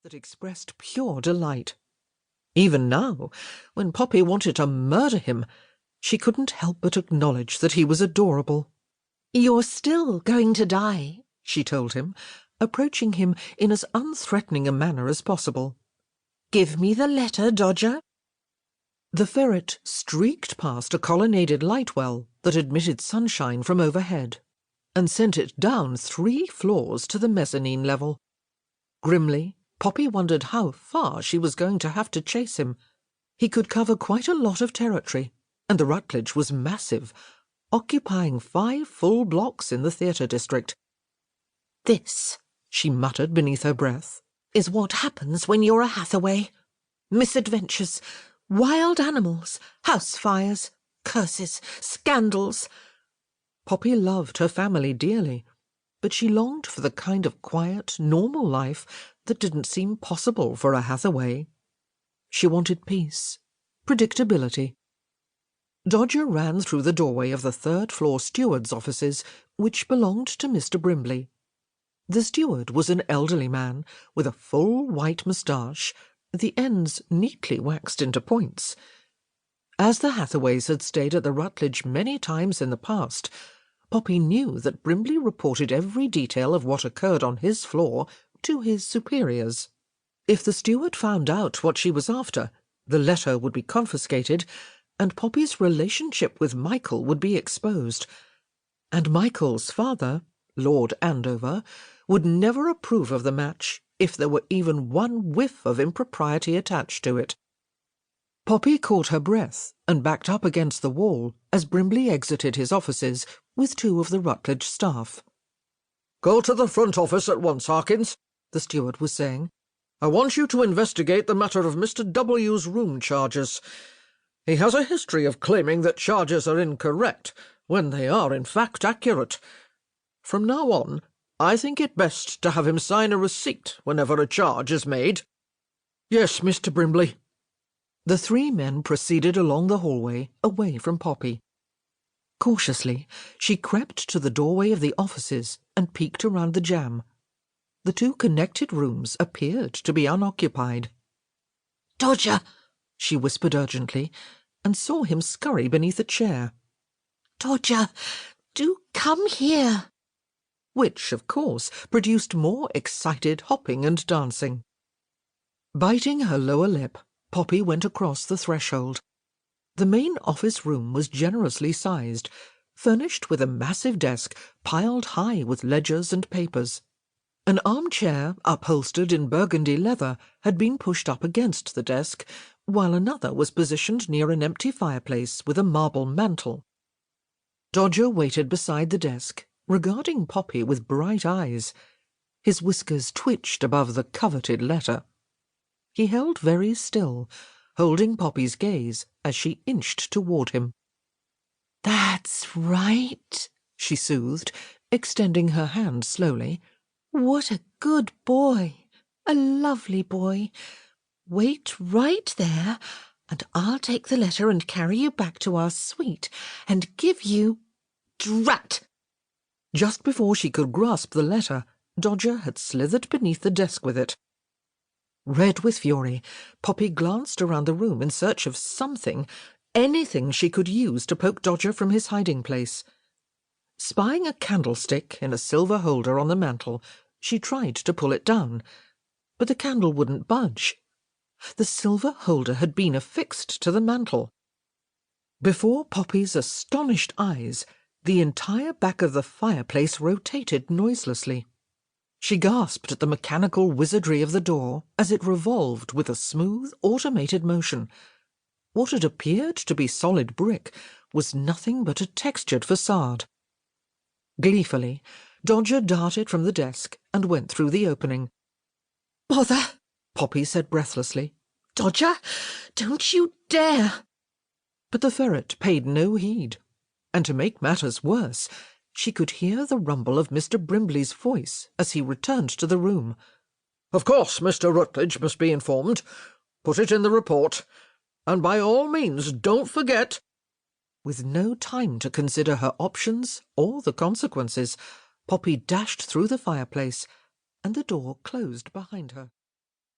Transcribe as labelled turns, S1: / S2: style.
S1: that expressed pure delight. Even now, when Poppy wanted to murder him, she couldn't help but acknowledge that he was adorable. "You're still going to die," she told him, approaching him in as unthreatening a manner as possible. "Give me the letter, Dodger." The ferret streaked past a colonnaded light well that admitted sunshine from overhead, and sent it down 3 floors to the mezzanine level. Grimly, Poppy wondered how far she was going to have to chase him. He could cover quite a lot of territory, and the Rutledge was massive, occupying 5 full blocks in the theatre district. "This," she muttered beneath her breath, "is what happens when you're a Hathaway. Misadventures, wild animals, house fires, curses, scandals." Poppy loved her family dearly, but she longed for the kind of quiet, normal life that didn't seem possible for a Hathaway. She wanted peace, predictability. Dodger ran through the doorway of the 3rd-floor steward's offices, which belonged to Mr. Brimley. The steward was an elderly man with a full white moustache, the ends neatly waxed into points. As the Hathaways had stayed at the Rutledge many times in the past, Poppy knew that Brimley reported every detail of what occurred on his floor to his superiors. If the steward found out what she was after, the letter would be confiscated, and Poppy's relationship with Michael would be exposed. And Michael's father, Lord Andover, would never approve of the match if there were even one whiff of impropriety attached to it. Poppy caught her breath and backed up against the wall as Brimley exited his offices with 2 of the Rutledge staff. "Go to the front office at once, Harkins," the steward was saying. "I want you to investigate the matter of Mr. W.'s room charges. He has a history of claiming that charges are incorrect, when they are in fact accurate. From now on, I think it best to have him sign a receipt whenever a charge is made." "Yes, Mr. Brimley." The 3 men proceeded along the hallway, away from Poppy. Cautiously, she crept to the doorway of the offices and peeked around the jamb. The 2 connected rooms appeared to be unoccupied. "Dodger!" she whispered urgently, and saw him scurry beneath a chair. "Dodger, do come here!" Which, of course, produced more excited hopping and dancing. Biting her lower lip, Poppy went across the threshold. The main office room was generously sized, furnished with a massive desk piled high with ledgers and papers. An armchair, upholstered in burgundy leather, had been pushed up against the desk, while another was positioned near an empty fireplace with a marble mantel. Dodger waited beside the desk, regarding Poppy with bright eyes. His whiskers twitched above the coveted letter. He held very still, holding Poppy's gaze as she inched toward him. "That's right," she soothed, extending her hand slowly. "What a good boy, a lovely boy. Wait right there, and I'll take the letter and carry you back to our suite and give you— Drat!" Just before she could grasp the letter, Dodger had slithered beneath the desk with it. Red with fury, Poppy glanced around the room in search of something, anything she could use to poke Dodger from his hiding place. Spying a candlestick in a silver holder on the mantel, she tried to pull it down, but the candle wouldn't budge. The silver holder had been affixed to the mantel. Before Poppy's astonished eyes, the entire back of the fireplace rotated noiselessly. She gasped at the mechanical wizardry of the door as it revolved with a smooth, automated motion. What had appeared to be solid brick was nothing but a textured facade. Gleefully, Dodger darted from the desk and went through the opening. "Bother!" Poppy said breathlessly. "Dodger, don't you dare!" But the ferret paid no heed, and to make matters worse, she could hear the rumble of Mr. Brimley's voice as he returned to the room. "Of course Mr. Rutledge must be informed. Put it in the report. And by all means don't forget—" With no time to consider her options or the consequences, Poppy dashed through the fireplace, and the door closed behind her.